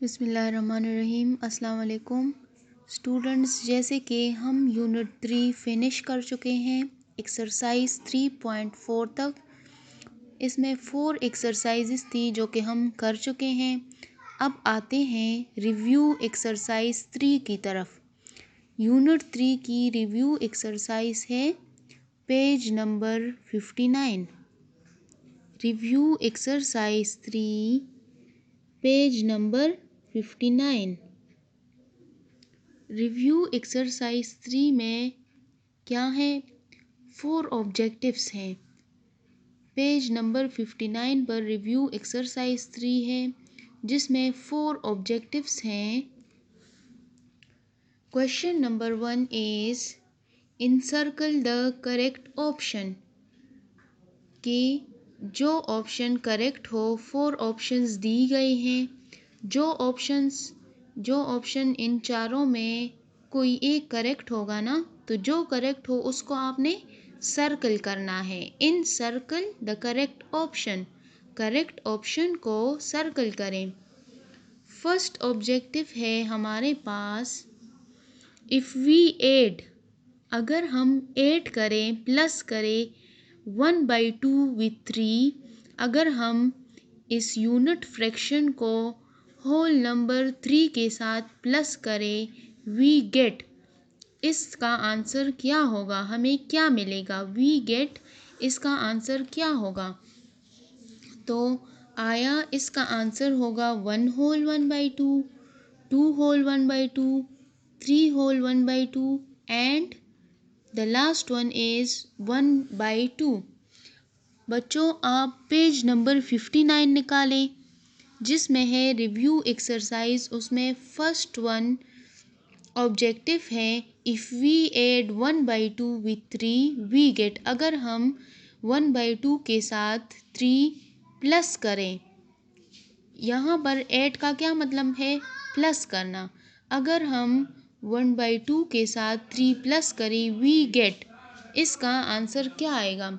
बिस्मिल्लाहिर्रहमानिर्रहीम। अस्सलाम वालेकुम स्टूडेंट्स, जैसे कि हम यूनिट 3 फिनिश कर चुके हैं एक्सरसाइज 3.4 तक। इसमें 4 एक्सरसाइजेस थी जो कि हम कर चुके हैं। अब आते हैं रिव्यू एक्सरसाइज 3 की तरफ। यूनिट 3 की रिव्यू एक्सरसाइज है page number 59। Review exercise 3 page number 59। Review exercise 3 में क्या है? 4 ऑब्जेक्टिव्स हैं। पेज नंबर 59 पर रिव्यू एक्सरसाइज 3 है जिसमें 4 ऑब्जेक्टिव्स हैं। Question number 1 is encircle the correct option. कि जो ऑप्शन करेक्ट हो, 4 ऑप्शंस दी गए हैं। जो ऑप्शन इन चारों में कोई एक करेक्ट होगा ना, तो जो करेक्ट हो उसको आपने सर्कल करना है। In circle the correct option, correct option को सर्कल करें। फर्स्ट ऑब्जेक्टिव है हमारे पास, इफ़ वी एड, अगर हम ऐड करें, प्लस करें 1/2 विथ 3, अगर हम इस यूनिट फ्रैक्शन को होल नंबर 3 के साथ प्लस करें, वी गेट, इसका आंसर क्या होगा, हमें क्या मिलेगा? वी गेट, इसका आंसर क्या होगा? तो आया इसका आंसर होगा 1 whole 1/2, 2 whole 1/2, 3 whole 1/2 and the last one is 1/2। बच्चों, आप पेज नंबर 59 निकालें जिसमें है रिव्यू एक्सरसाइज। उसमें फर्स्ट वन ऑब्जेक्टिव है, if we add 1/2 with 3 we get, अगर हम 1/2 के साथ 3 प्लस करें। यहाँ पर ऐड का क्या मतलब है? प्लस करना। अगर हम 1/2 के साथ 3 प्लस करें, वी गेट, इसका आंसर क्या आएगा?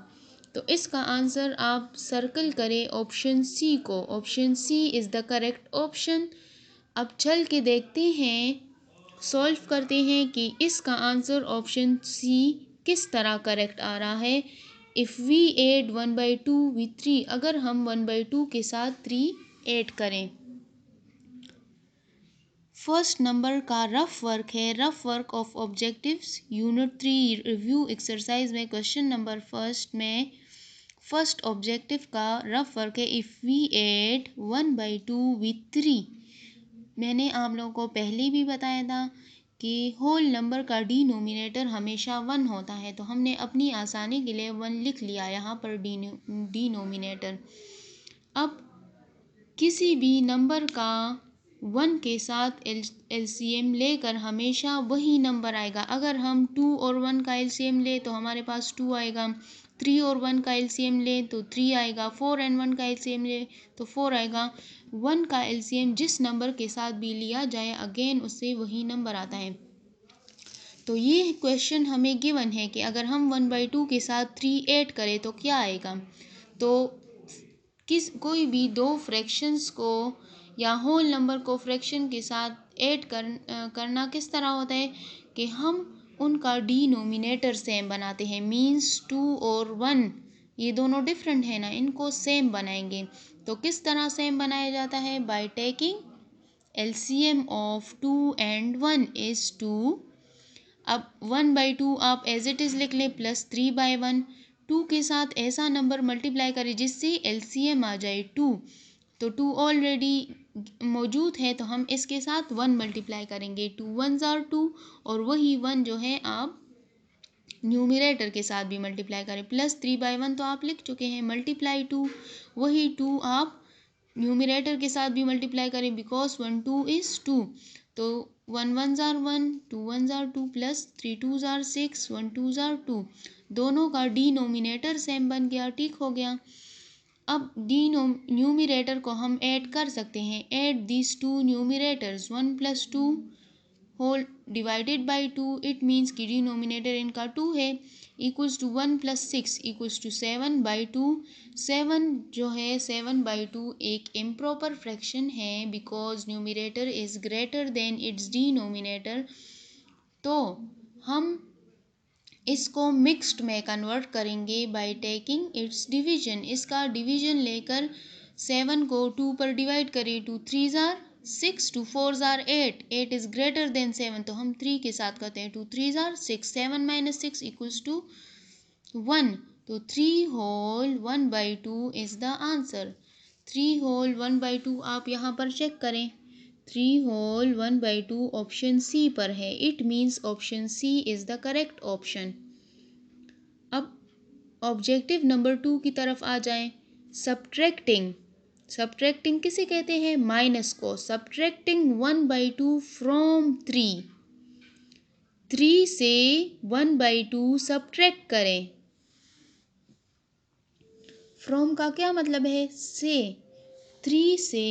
तो इसका आंसर आप सर्कल करें ऑप्शन सी को। Option c is the correct option. अब चल के देखते हैं, सॉल्व करते हैं कि इसका आंसर ऑप्शन सी किस तरह करेक्ट आ रहा है। इफ़ वी एड 1/2 विथ 3, अगर हम 1/2 के साथ 3 ऐड करें। फर्स्ट नंबर का रफ वर्क है, rough work of objectives unit 3 review exercise में। क्वेश्चन नंबर फर्स्ट में फर्स्ट ऑब्जेक्टिव का रफ वर्क है, इफ़ वी एड 1/2 विथ 3। मैंने आप लोगों को पहले भी बताया था कि होल नंबर का डिनोमिनेटर हमेशा 1 होता है, तो हमने अपनी आसानी के लिए 1 लिख लिया यहाँ पर डिनोमिनेटर। अब किसी भी नंबर का 1 के साथ एलसीएम लेकर हमेशा वही नंबर आएगा। अगर हम 2 और 1 का एलसीएम ले तो हमारे पास 2 आएगा, 3 और 1 का एलसीएम ले तो 3 आएगा, 4 और 1 का एलसीएम ले तो 4 आएगा। 1 का एलसीएम जिस नंबर के साथ भी लिया जाए, अगेन उससे वही नंबर आता है। तो ये क्वेश्चन हमें गिवन है कि अगर हम 1/2 के साथ 3 ऐड करें तो क्या आएगा। तो कोई भी दो फ्रैक्शंस को या होल नंबर को फ्रैक्शन के साथ ऐड करना किस तरह होता है कि हम उनका डिनोमिनेटर सेम बनाते हैं। मीन्स 2 और 1 ये दोनों डिफरेंट है ना, इनको सेम बनाएंगे। तो किस तरह सेम बनाया जाता है? By taking LCM of 2 and 1 is 2। अब 1/2 आप एज इट इज़ लिख लें, प्लस 3/1। 2 के साथ ऐसा नंबर मल्टीप्लाई करें जिससे एलसीएम आ जाए 2। तो 2 ऑलरेडी मौजूद है, तो हम इसके साथ 1 मल्टीप्लाई करेंगे। 2 1s आर 2, और वही 1 जो है आप न्यूमिनेटर के साथ भी मल्टीप्लाई करें। प्लस 3/1 तो आप लिख चुके हैं, मल्टीप्लाई 2, वही 2 आप न्यूमिनेटर के साथ भी मल्टीप्लाई करें, बिकॉज 1 2 इज़ 2। तो 1 1s are 1, 2 1s are 2, plus 3 2s are 6, 1 2s are 2। दोनों का डिनोमिनेटर सेम बन गया, ठीक हो गया। अब न्यूमिनेटर को हम ऐड कर सकते हैं। Add this to numerators, 1 + 2 whole divided by 2, it means कि डिनोमिनेटर इनका 2 है, equals to 1 plus 6 equals to 7/2। 7 जो है 7/2 एक इम्प्रॉपर फ्रैक्शन है because numerator is greater than its denominator. तो हम इसको मिक्स्ड में कन्वर्ट करेंगे बाय टेकिंग इट्स डिवीजन। इसका डिवीजन लेकर 7 को 2 पर डिवाइड करें, 2 3 जार 6, 2 4 जार 8, 8 इज ग्रेटर देन 7 तो हम 3 के साथ करते हैं, 2 3 जार 6, 7 माइनस 6 इक्वल्स टू 1, तो 3 whole 1/2 is the answer. 3 whole 1/2 आप यहाँ पर चेक करें, 3 होल 1/2 ऑप्शन सी पर है, it means option c is the correct option. अब ऑब्जेक्टिव नंबर 2 की तरफ आ जाएं। सब्ट्रैक्टिंग, सब्ट्रैक्टिंग किसे कहते हैं? माइनस को। सब्ट्रैक्टिंग 1/2 फ्रॉम 3, 3 से 1/2 सब्ट्रैक्ट करें। फ्रॉम का क्या मतलब है? से। 3 से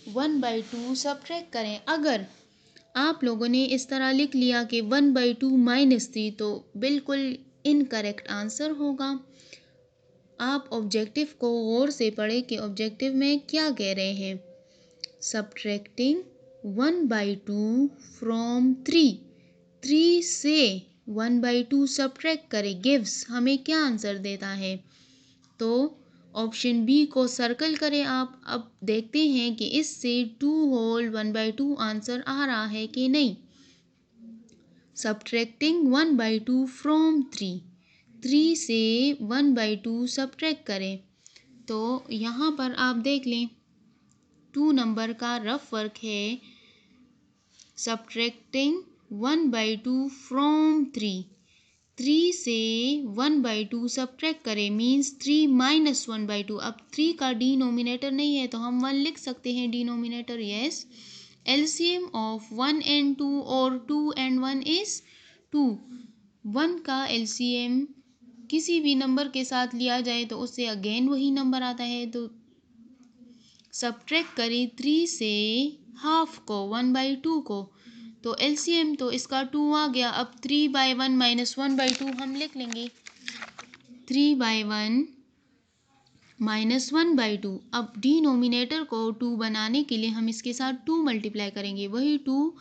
1/2 सब्ट्रैक्ट करें। अगर आप लोगों ने इस तरह लिख लिया कि 1/2 माइनस 3 तो बिल्कुल इनकरेक्ट आंसर होगा। आप ऑब्जेक्टिव को गौर से पढ़ें कि ऑब्जेक्टिव में क्या कह रहे हैं। सब्ट्रैक्टिंग 1/2 फ्रॉम 3, 3 से 1/2 सब्ट्रैक्ट करें गिव्स, हमें क्या आंसर देता है? तो ऑप्शन बी को सर्कल करें आप। अब देखते हैं कि इससे 2 होल 1/2 आंसर आ रहा है कि नहीं। सब्ट्रैक्टिंग 1/2 फ्रॉम 3, 3 से 1/2 सब्ट्रैक्ट करें। तो यहाँ पर आप देख लें 2 नंबर का रफ वर्क है। सब्ट्रैक्टिंग 1/2 फ्रॉम 3, 3 से 1/2 सब्ट्रैक्ट करें मीन्स 3 माइनस 1/2। अब 3 का डिनोमिनेटर नहीं है तो हम 1 लिख सकते हैं denominator. Yes, LCM of 1 and 2 और 2 and 1 इज 2। 1 का एलसीएम किसी भी नंबर के साथ लिया जाए तो उससे अगेन वही नंबर आता है। तो सब्ट्रैक्ट करें 3 से हाफ को, 1/2 को, तो एलसीएम तो इसका 2 आ गया। अब 3/1 माइनस 1/2 हम लिख लेंगे, 3/1 माइनस 1/2। अब डिनोमिनेटर को 2 बनाने के लिए हम इसके साथ 2 मल्टीप्लाई करेंगे, वही 2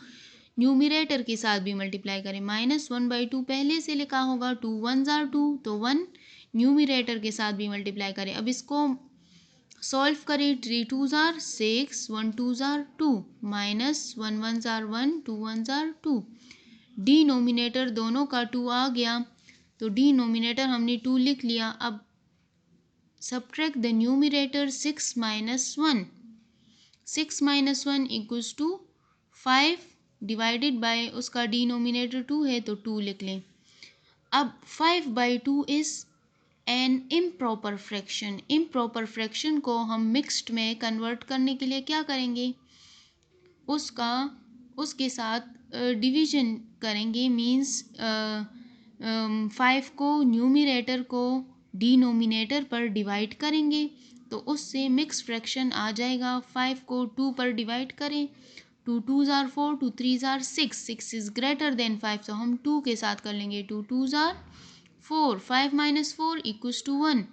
न्यूमिनेटर के साथ भी मल्टीप्लाई करें। माइनस 1/2 पहले से लिखा होगा, 2 1 जार 2 तो 1 न्यूमिनेटर के साथ भी मल्टीप्लाई करें। अब इसको सॉल्व करें, 3 2 jar 6, 1 2 jar 2, minus 1 1 jar 1, 2 1 jar 2। Denominator दोनों का 2 आ गया तो डिनोमिनेटर हमने 2 लिख लिया। अब subtract the numerator 6 minus 1, 6 minus 1 equals to 5 divided by उसका डिनोमिनेटर 2 है तो 2 लिख लें। अब 5/2 is an improper fraction. Improper fraction को हम मिक्स्ड में कन्वर्ट करने के लिए क्या करेंगे? उसके साथ डिवीजन करेंगे मीन्स 5 को न्यूमिनेटर को डिनोमिनेटर पर डिवाइड करेंगे तो उससे मिक्स फ्रैक्शन आ जाएगा। 5 को 2 पर डिवाइड करें, 2 2 जार 4, 2 3 जार 6, 6 इज ग्रेटर देन 5 तो हम 2 के साथ कर लेंगे, 2 2 jar 4, 5 minus 4 equals to 1,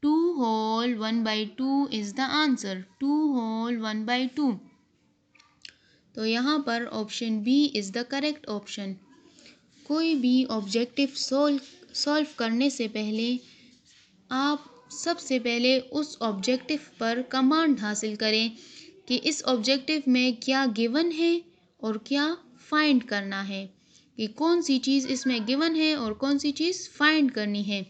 2 whole 1/2 is the answer, 2 whole 1/2। तो यहाँ पर option b is the correct option. कोई भी ऑब्जेक्टिव सॉल्व करने से पहले आप सबसे पहले उस ऑब्जेक्टिव पर कमांड हासिल करें कि इस ऑब्जेक्टिव में क्या गिवन है और क्या फाइंड करना है, कि कौन सी चीज़ इसमें गिवन है और कौन सी चीज़ फाइंड करनी है।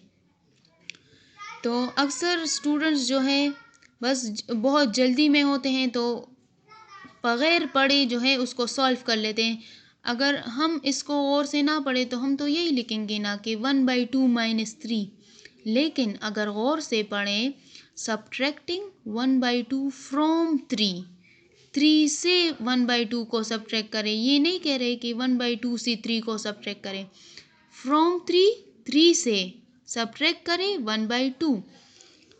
तो अक्सर स्टूडेंट्स जो हैं बस बहुत जल्दी में होते हैं तो बग़ैर पढ़े जो है उसको सॉल्व कर लेते हैं। अगर हम इसको और से ना पढ़े तो हम तो यही लिखेंगे ना कि 1/2 माइनस 3, लेकिन अगर गौर से पढ़ें सब्ट्रैक्टिंग 1/2 फ्रॉम 3, 3 से 1/2 को सब्ट्रैक्ट करें, ये नहीं कह रहे कि 1/2 से 3 को सब्ट्रैक्ट करें। फ्रॉम 3, 3 से सब्ट्रैक्ट करें 1/2।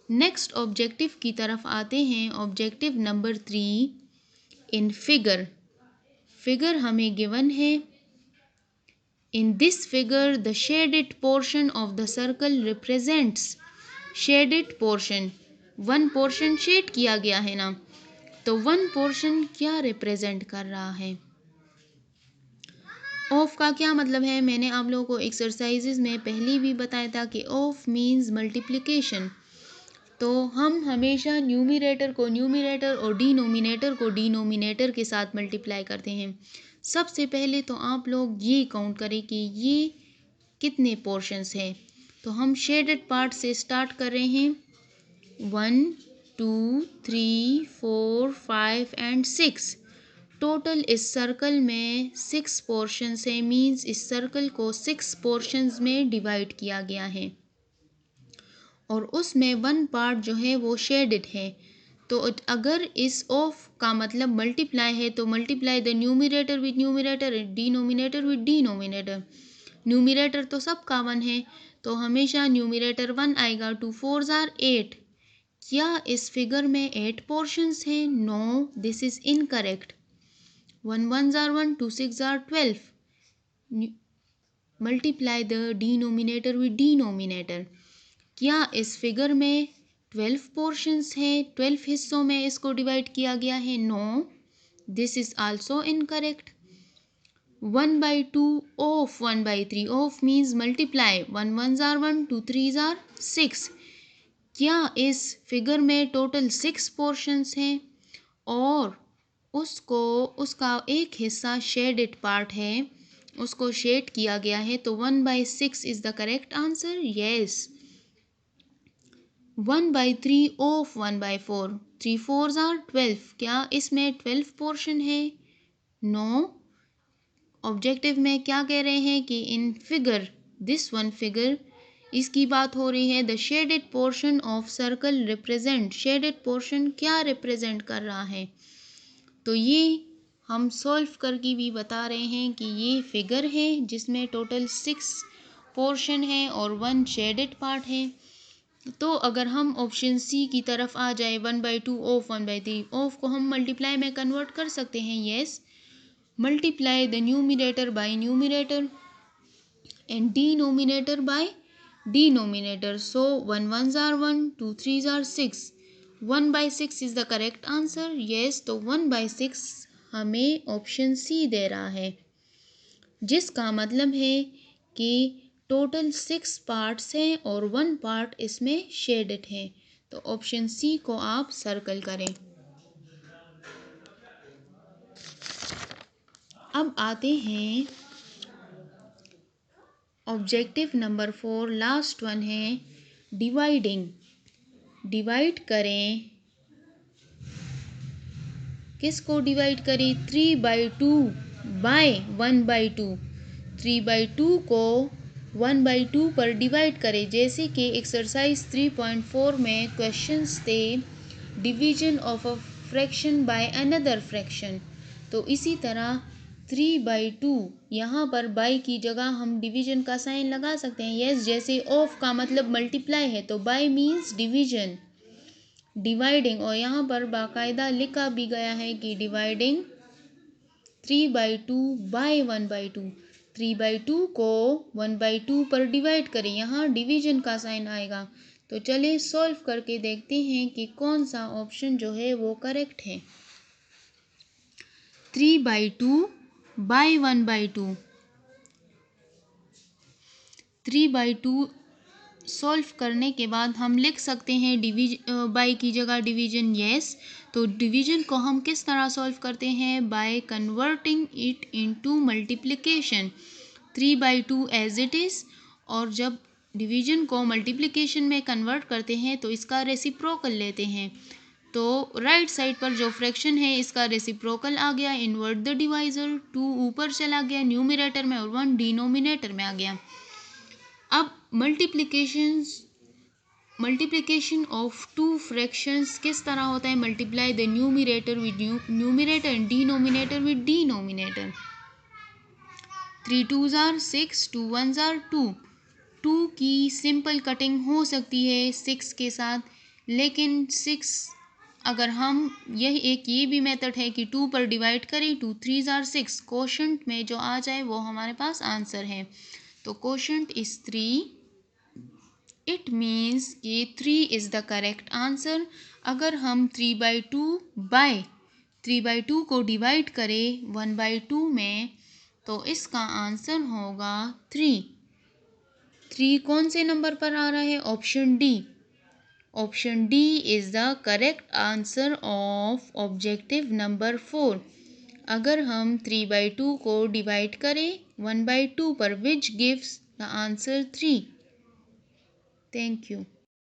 नेक्स्ट ऑब्जेक्टिव की तरफ आते हैं। Objective number 3 in figure. Figure हमें गिवन है In this figure, the shaded portion of the circle represents shaded portion. One portion shade किया गया है ना, तो वन पोर्शन क्या रिप्रेजेंट कर रहा है? ऑफ का क्या मतलब है? मैंने आप लोगों को एक्सरसाइजेज में पहले भी बताया था कि ऑफ मीन्स मल्टीप्लिकेशन। तो हम हमेशा न्यूमिरेटर को न्यूमिरेटर और डिनोमिनेटर को डिनोमिनेटर के साथ मल्टीप्लाई करते हैं। सबसे पहले तो आप लोग ये काउंट करें कि ये कितने पोर्शंस हैं। तो हम शेडेड पार्ट से स्टार्ट कर रहे हैं। 1 2 3 4 5 एंड 6। टोटल इस सर्कल में 6 पोर्शंस हैं, मीन्स इस सर्कल को 6 पोर्शंस में डिवाइड किया गया है और उसमें वन पार्ट जो है वो शेडेड है। तो अगर इस ऑफ का मतलब मल्टीप्लाई है तो multiply the numerator with numerator, denominator with denominator. Numerator तो सबका 1 है, तो हमेशा न्यूमिरेटर 1 आएगा। 2 4 ज़ार 8। क्या इस फिगर में 8 पोर्शंस हैं? No, this is incorrect. 1 1 ज़ार 1, 2 6 ज़ार 12। Multiply the denominator with denominator. क्या इस फिगर में 12 पोर्शंस हैं? 12 हिस्सों में इसको डिवाइड किया गया है? No, this is also incorrect. 1/2 of 1/3। Of means multiply. 1 1 ज़ार 1, 2 3 ज़ार 6। क्या इस फिगर में टोटल 6 पोर्शंस हैं और उसका एक हिस्सा शेडेड पार्ट है, उसको शेड किया गया है, तो 1/6 is the correct answer. Yes. 1/3 of 1/4। 3 4 ज़ार 12। क्या इसमें 12 पोर्शन है? नो। ऑब्जेक्टिव में क्या कह रहे हैं कि in figure, this one figure, इसकी बात हो रही है the shaded portion of circle represent. Shaded portion क्या रिप्रेजेंट कर रहा है? तो ये हम सॉल्व करके भी बता रहे हैं कि ये फिगर है जिसमें टोटल 6 पोर्शन है और 1 शेडेड पार्ट है। तो अगर हम ऑप्शन सी की तरफ आ जाए, 1/2 ऑफ 1/3। ऑफ को हम मल्टीप्लाई में कन्वर्ट कर सकते हैं। Yes. Multiply the numerator by numerator and denominator by denominator. So 1 1 ज़ार 1, 2 3 ज़ार 6। 1/6 is the correct answer. Yes. तो 1/6 हमें ऑप्शन सी दे रहा है, जिसका मतलब है कि टोटल 6 पार्ट्स हैं और 1 पार्ट इसमें शेडेड है। तो ऑप्शन सी को आप सर्कल करें। अब आते हैं ऑब्जेक्टिव नंबर 4, लास्ट वन है डिवाइडिंग। डिवाइड करें, किसको डिवाइड करें? 3/2 बाय 1/2। 3/2 को 1/2 पर डिवाइड करें, जैसे कि एक्सरसाइज 3.4 में क्वेश्चंस थे division of a fraction by another fraction. तो इसी तरह 3/2 यहाँ पर बाय की जगह हम डिवीजन का साइन लगा सकते हैं। यस, जैसे ऑफ का मतलब मल्टीप्लाई है तो बाय मीन्स डिवीजन, डिवाइडिंग, और यहाँ पर बाकायदा लिखा भी गया है कि डिवाइडिंग 3/2 बाय 1/2। 3/2 को 1/2 पर डिवाइड करें, यहाँ डिवीजन का साइन आएगा। तो चलिए सॉल्व करके देखते हैं कि कौन सा ऑप्शन जो है वो करेक्ट है। 3/2 बाय 1/2। 3/2 सॉल्व करने के बाद हम लिख सकते हैं बाय की जगह डिवीजन। यस। तो डिवीजन को हम किस तरह सॉल्व करते हैं? By converting it into multiplication. 3/2 as it is, और जब डिवीजन को मल्टीप्लिकेशन में कन्वर्ट करते हैं तो इसका रेसिप्रोकल लेते हैं। तो राइट साइड पर जो फ्रैक्शन है इसका रेसिप्रोकल आ गया, इन्वर्ट द डिवाइजर। 2 ऊपर चला गया न्यूमिनेटर में और 1 डिनोमिनेटर में आ गया। अब मल्टीप्लिकेशन ऑफ टू फ्रैक्शंस किस तरह होता है? Multiply the numerator with numerator and denominator with denominator. 3 2 ज़ार 6, 2 1 ज़ार 2। 2 की सिंपल कटिंग हो सकती है 6 के साथ, लेकिन 6 अगर हम ये भी मेथड है कि 2 पर डिवाइड करें, 2 3 आर 6, कोशंट में जो आ जाए वो हमारे पास आंसर है। तो कोशंट इज 3, इट मीन्स कि 3 इज़ द करेक्ट आंसर। अगर हम 3/2 को डिवाइड करें 1/2 में, तो इसका आंसर होगा 3। 3 कौन से नंबर पर आ रहा है? Option D. Option D is the correct answer of objective number 4। अगर हम 3/2 को डिवाइड करें 1/2 पर, which gives the answer 3। Thank you.